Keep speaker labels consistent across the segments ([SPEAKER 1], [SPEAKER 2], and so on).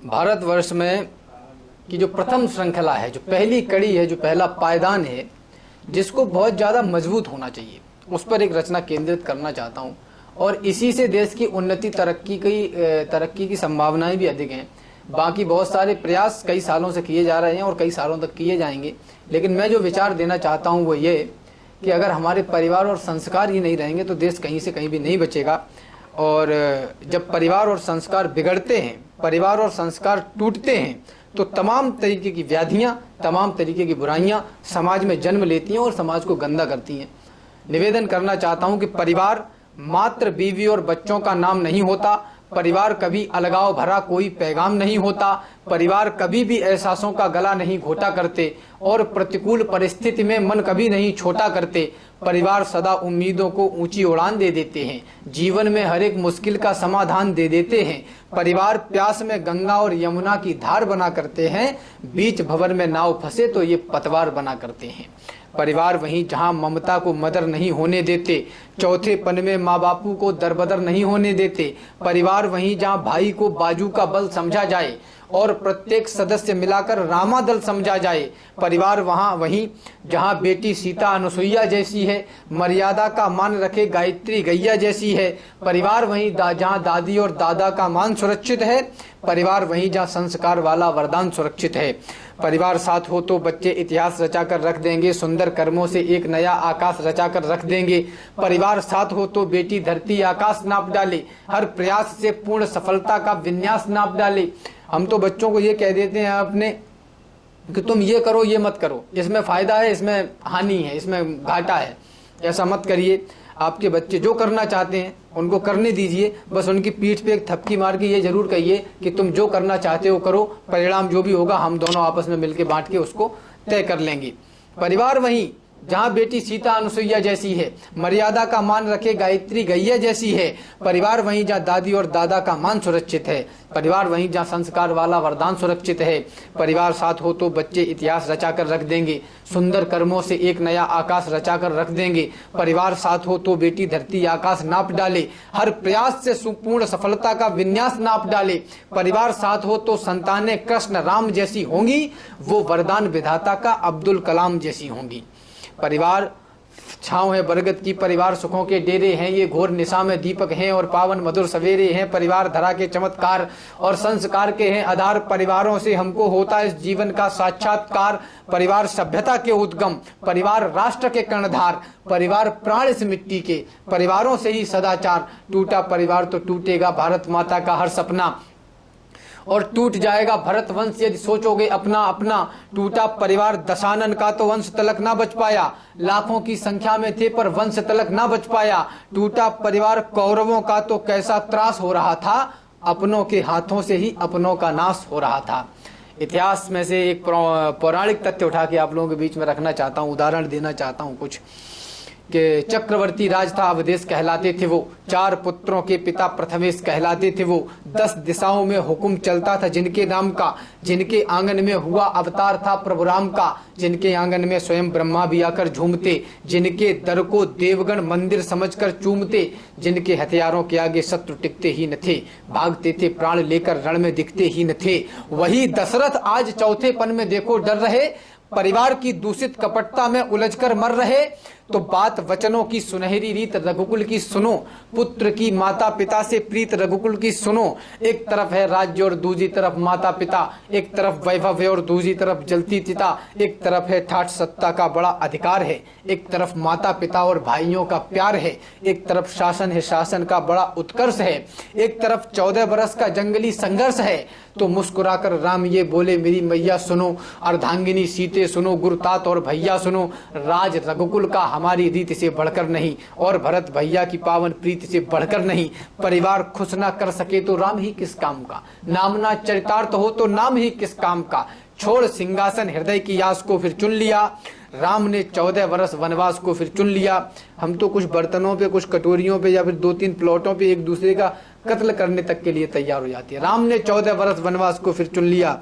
[SPEAKER 1] भारतवर्ष में की जो प्रथम श्रृंखला है, जो पहली कड़ी है, जो पहला पायदान है, जिसको बहुत ज़्यादा मजबूत होना चाहिए, उस पर एक रचना केंद्रित करना चाहता हूँ। और इसी से देश की उन्नति तरक्की की संभावनाएं भी अधिक हैं। बाकी बहुत सारे प्रयास कई सालों से किए जा रहे हैं और कई सालों तक किए जाएंगे, लेकिन मैं जो विचार देना चाहता हूँ वो ये कि अगर हमारे परिवार और संस्कार ही नहीं रहेंगे तो देश कहीं से कहीं भी नहीं बचेगा। और जब परिवार और संस्कार बिगड़ते हैं, परिवार और संस्कार टूटते हैं, तो तमाम तरीके की व्याधियां, तमाम तरीके की बुराइयां समाज में जन्म लेती हैं और समाज को गंदा करती हैं। निवेदन करना चाहता हूं कि परिवार मात्र बीवी और बच्चों का नाम नहीं होता, परिवार कभी अलगाव भरा कोई पैगाम नहीं होता, परिवार कभी भी एहसासों का गला नहीं घोटा करते और प्रतिकूल परिस्थिति में मन कभी नहीं छोटा करते। परिवार सदा उम्मीदों को ऊंची उड़ान दे देते हैं, जीवन में हर एक मुश्किल का समाधान दे देते हैं। परिवार प्यास में गंगा और यमुना की धार बना करते हैं, बीच भंवर में नाव फंसे तो ये पतवार बना करते हैं। परिवार वहीं जहां ममता को मदर नहीं होने देते, चौथेपन में माँ बापू को दरबदर नहीं होने देते। परिवार वहीं जहां भाई को बाजू का बल समझा जाए और प्रत्येक सदस्य मिलाकर रामादल समझा जाए। परिवार वहीं जहां बेटी सीता अनुसुईया जैसी है, मर्यादा का मान रखे गायत्री गैया जैसी है। परिवार वहीं जहां दादी और दादा का मान सुरक्षित है। परिवार वहीं जहां संस्कार वाला वरदान सुरक्षित है। परिवार साथ हो तो बच्चे इतिहास रचा कर रख देंगे, सुंदर कर्मों से एक नया आकाश रचा कर रख देंगे। परिवार साथ हो तो बेटी धरती आकाश नाप डाले, हर प्रयास से पूर्ण सफलता का विन्यास नाप डाले। हम तो बच्चों को ये कह देते हैं अपने कि तुम ये करो ये मत करो, इसमें फायदा है, इसमें हानि है, इसमें घाटा है, ऐसा मत करिए। आपके बच्चे जो करना चाहते हैं उनको करने दीजिए, बस उनकी पीठ पे एक थपकी मार के ये जरूर कहिए कि तुम जो करना चाहते हो करो, परिणाम जो भी होगा हम दोनों आपस में मिलकर बांट के उसको तय कर लेंगे। परिवार वहीं जहां बेटी सीता अनुसुईया जैसी है, मर्यादा का मान रखे गायत्री गैया जैसी है। परिवार वहीं जहां दादी और दादा का मान सुरक्षित है। परिवार वहीं जहां संस्कार वाला वरदान सुरक्षित है। परिवार साथ हो तो बच्चे इतिहास रचा कर रख देंगे, सुंदर कर्मों से एक नया आकाश रचा कर रख देंगे। परिवार साथ हो तो बेटी धरती आकाश नाप डाले, हर प्रयास से सुपूर्ण सफलता का विन्यास नाप डाले। परिवार साथ हो तो संतानें कृष्ण राम जैसी होंगी, वो वरदान विधाता का अब्दुल कलाम जैसी होंगी। परिवार छांव है बरगद की, परिवार सुखों के डेरे हैं, ये घोर निशा में दीपक हैं और पावन मधुर सवेरे हैं। परिवार धरा के चमत्कार और संस्कार के हैं आधार, परिवारों से हमको होता है इस जीवन का साक्षात्कार। परिवार सभ्यता के उद्गम, परिवार राष्ट्र के कर्णधार, परिवार प्राण इस मिट्टी के, परिवारों से ही सदाचार। टूटा परिवार तो टूटेगा भारत माता का हर सपना और टूट जाएगा भरत वंश यदि सोचोगे अपना अपना। टूटा परिवार दशानन का तो वंश तलक ना बच पाया, लाखों की संख्या में थे पर वंश तलक ना बच पाया। टूटा परिवार कौरवों का तो कैसा त्रास हो रहा था, अपनों के हाथों से ही अपनों का नाश हो रहा था। इतिहास में से एक पौराणिक तथ्य उठा के आप लोगों के बीच में रखना चाहता हूँ, उदाहरण देना चाहता हूँ कुछ कि चक्रवर्ती राज था अवधेश कहलाते थे वो, 4 पुत्रों के पिता प्रथमेश कहलाते थे वो। 10 दिशाओं में हुक्म चलता था जिनके नाम का, जिनके आंगन में हुआ अवतार था प्रभु राम का, जिनके आंगन में स्वयं ब्रह्मा भी आकर झूमते, जिनके दर को देवगण मंदिर समझकर चूमते, जिनके हथियारों के आगे शत्रु टिकते ही न थे, भागते थे प्राण लेकर रण में दिखते ही न थे। वही दशरथ आज चौथेपन में देखो डर रहे, परिवार की दूषित कपटता में उलझकर मर रहे। तो बात वचनों की सुनहरी रीत रघुकुल की सुनो, पुत्र की माता पिता से प्रीत रघुकुल की सुनो। एक तरफ है राज्य और दूसरी तरफ माता पिता, एक तरफ वैभव है और दूसरी तरफ जलती चिता, एक तरफ है ठाठ सत्ता का बड़ा अधिकार है, एक तरफ माता पिता और भाइयों का प्यार है, एक तरफ शासन है शासन का बड़ा उत्कर्ष है, एक तरफ 14 बरस का जंगली संघर्ष है। तो मुस्कुराकर राम ये बोले मेरी मैया सुनो, अर्धांगिनी सीते सुनो, गुरुतात और भैया सुनो। राज रघुकुल का हमारी रीत से बढ़कर नहीं और भरत भैया की पावन प्रीति से बढ़कर नहीं। परिवार खुश ना कर सके तो राम ही किस काम का, नाम ना चरितार्थ हो तो नाम ही किस काम का। छोड़ सिंहासन हृदय की आस को फिर चुन लिया, राम ने 14 वर्ष वनवास को फिर चुन लिया। हम तो कुछ बर्तनों पे, कुछ कटोरियों पे या फिर 2-3 प्लॉटों पे एक दूसरे का कत्ल करने तक के लिए तैयार हो जाती है। राम ने 14 वर्ष वनवास को फिर चुन लिया।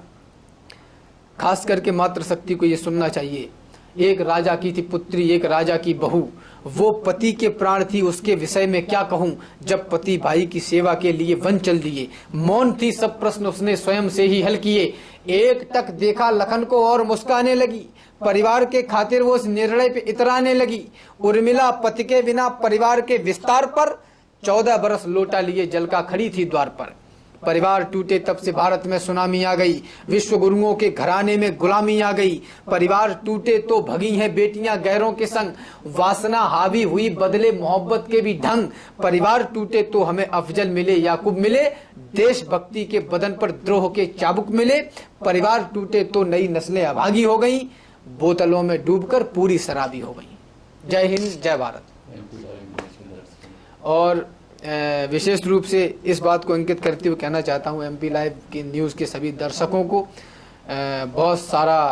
[SPEAKER 1] खास करके मातृशक्ति को ये सुनना चाहिए, एक राजा की थी पुत्री, एक राजा की बहू, वो पति के प्राण थी, उसके विषय में क्या कहूं। जब पति भाई की सेवा के लिए वन चल दिए, मौन थी सब प्रश्न उसने स्वयं से ही हल किए। एक टक देखा लखन को और मुस्काने लगी, परिवार के खातिर वो उस निर्णय पे इतराने लगी। उर्मिला पति के बिना परिवार के विस्तार पर 14 बरस लोटा लिए जल का खड़ी थी द्वार पर। परिवार टूटे तब से भारत में सुनामी आ गई, विश्व गुरुओं के घराने में गुलामी आ गई। परिवार टूटे तो भगी हैं बेटियां गैरों के संग, वासना हावी हुई बदले मोहब्बत के भी ढंग। परिवार टूटे तो हमें अफजल मिले याकूब मिले, देशभक्ति के बदन पर द्रोह के चाबुक मिले। परिवार टूटे तो नई नस्लें अभागी हो गई, बोतलों में डूबकर पूरी शराबी हो गई। जय हिंद, जय भारत। और विशेष रूप से इस बात को अंकित करते हुए कहना चाहता हूं एमपी लाइव की न्यूज़ के सभी दर्शकों को बहुत सारा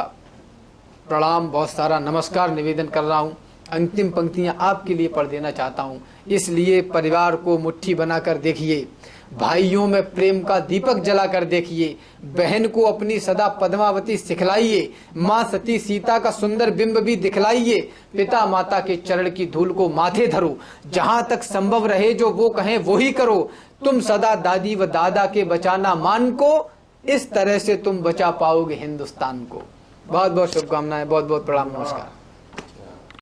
[SPEAKER 1] प्रणाम, बहुत सारा नमस्कार निवेदन कर रहा हूं। अंतिम पंक्तियां आपके लिए पढ़ देना चाहता हूं। इसलिए परिवार को मुट्ठी बनाकर देखिए, भाइयों में प्रेम का दीपक जलाकर देखिए, बहन को अपनी सदा पद्मावती सिखलाइए, माँ सती सीता का सुंदर बिंब भी दिखलाइए। पिता माता के चरण की धूल को माथे धरो, जहाँ तक संभव रहे जो वो कहें वो ही करो। तुम सदा दादी व दादा के बचाना मान को, इस तरह से तुम बचा पाओगे हिंदुस्तान को। बहुत बहुत शुभकामनाएं, बहुत बहुत प्रणाम, नमस्कार।